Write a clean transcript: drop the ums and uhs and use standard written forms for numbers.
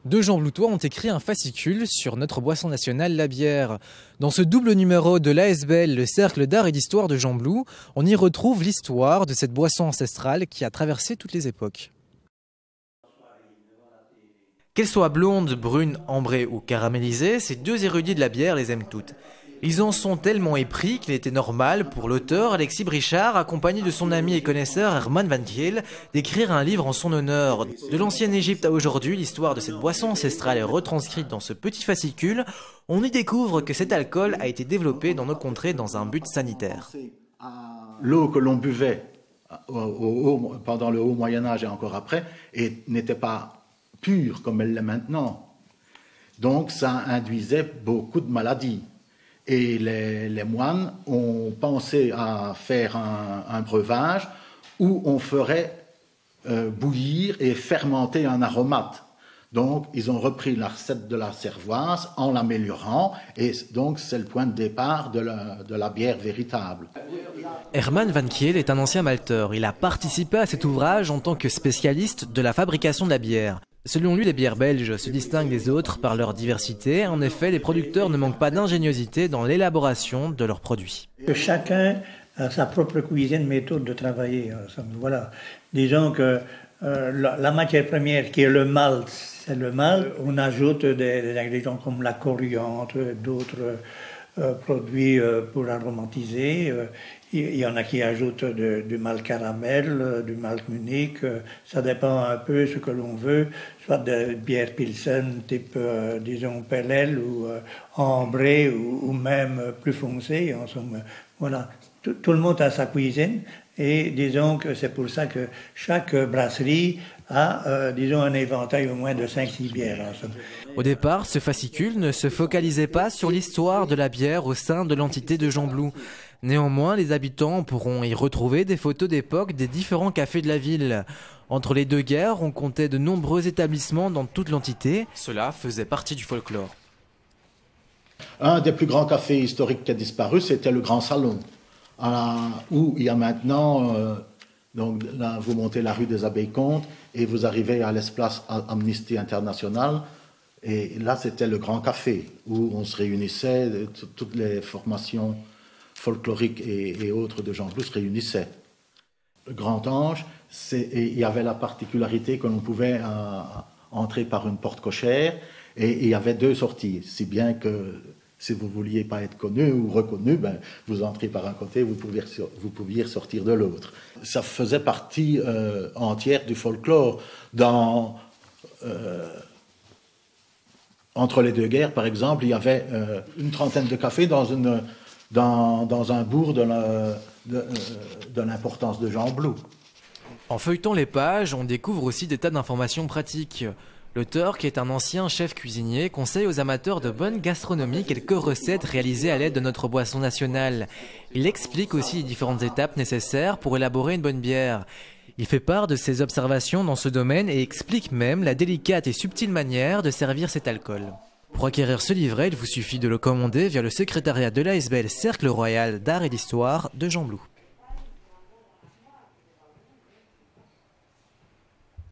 Deux Jean Bloutois ont écrit un fascicule sur notre boisson nationale, la bière. Dans ce double numéro de l'ASBL, le Cercle d'art et d'histoire de Jean Blou, on y retrouve l'histoire de cette boisson ancestrale qui a traversé toutes les époques. Qu'elles soient blondes, brunes, ambrées ou caramélisées, ces deux érudits de la bière les aiment toutes. Ils en sont tellement épris qu'il était normal pour l'auteur Alexis Brichard, accompagné de son ami et connaisseur Herman Van Kiel, d'écrire un livre en son honneur. De l'ancienne Égypte à aujourd'hui, l'histoire de cette boisson ancestrale est retranscrite dans ce petit fascicule. On y découvre que cet alcool a été développé dans nos contrées dans un but sanitaire. L'eau que l'on buvait pendant le haut Moyen-Âge et encore après n'était pas pure comme elle l'est maintenant. Donc ça induisait beaucoup de maladies. Et les moines ont pensé à faire un breuvage où on ferait bouillir et fermenter un aromate. Donc, ils ont repris la recette de la cervoise en l'améliorant, et donc c'est le point de départ de la bière véritable. Herman Van Kiel est un ancien malteur. Il a participé à cet ouvrage en tant que spécialiste de la fabrication de la bière. Selon lui, les bières belges se distinguent des autres par leur diversité. En effet, les producteurs ne manquent pas d'ingéniosité dans l'élaboration de leurs produits. Chacun a sa propre cuisine, méthode de travailler. Voilà. Disons que la matière première qui est le malt, c'est le malt. On ajoute des ingrédients comme la coriandre, d'autres produits pour aromatiser. Il y en a qui ajoutent du malt caramel, du malt Munich. Ça dépend un peu ce que l'on veut, soit de bière Pilsen type, disons, Pellel ou ambrée ou même plus foncée. En somme, voilà. Tout le monde a sa cuisine et disons que c'est pour ça que chaque brasserie a, disons, un éventail au moins de 5-6 bières. En somme. Au départ, ce fascicule ne se focalisait pas sur l'histoire de la bière au sein de l'entité de Jean Blou. Néanmoins, les habitants pourront y retrouver des photos d'époque des différents cafés de la ville. Entre les deux guerres, on comptait de nombreux établissements dans toute l'entité. Cela faisait partie du folklore. Un des plus grands cafés historiques qui a disparu, c'était le Grand Salon, où il y a maintenant, donc là, vous montez la rue des Abeilles-Comtes et vous arrivez à l'espace Amnesty International. Et là, c'était le Grand Café, où on se réunissait, toutes les formations folkloriques et autres de Jean Blou se réunissaient. Le Grand Ange, il y avait la particularité que l'on pouvait entrer par une porte cochère, et il y avait deux sorties, si bien que si vous ne vouliez pas être connu ou reconnu, ben, vous entrez par un côté, vous pouviez sortir de l'autre. Ça faisait partie entière du folklore. Entre les deux guerres, par exemple, il y avait une trentaine de cafés dans un bourg de l'importance de Jean Blou. En feuilletant les pages, on découvre aussi des tas d'informations pratiques. L'auteur, qui est un ancien chef cuisinier, conseille aux amateurs de bonne gastronomie quelques recettes réalisées à l'aide de notre boisson nationale. Il explique aussi les différentes étapes nécessaires pour élaborer une bonne bière. Il fait part de ses observations dans ce domaine et explique même la délicate et subtile manière de servir cet alcool. Pour acquérir ce livret, il vous suffit de le commander via le secrétariat de l'ASBL Cercle Royal d'Art et d'Histoire de Jean Blou.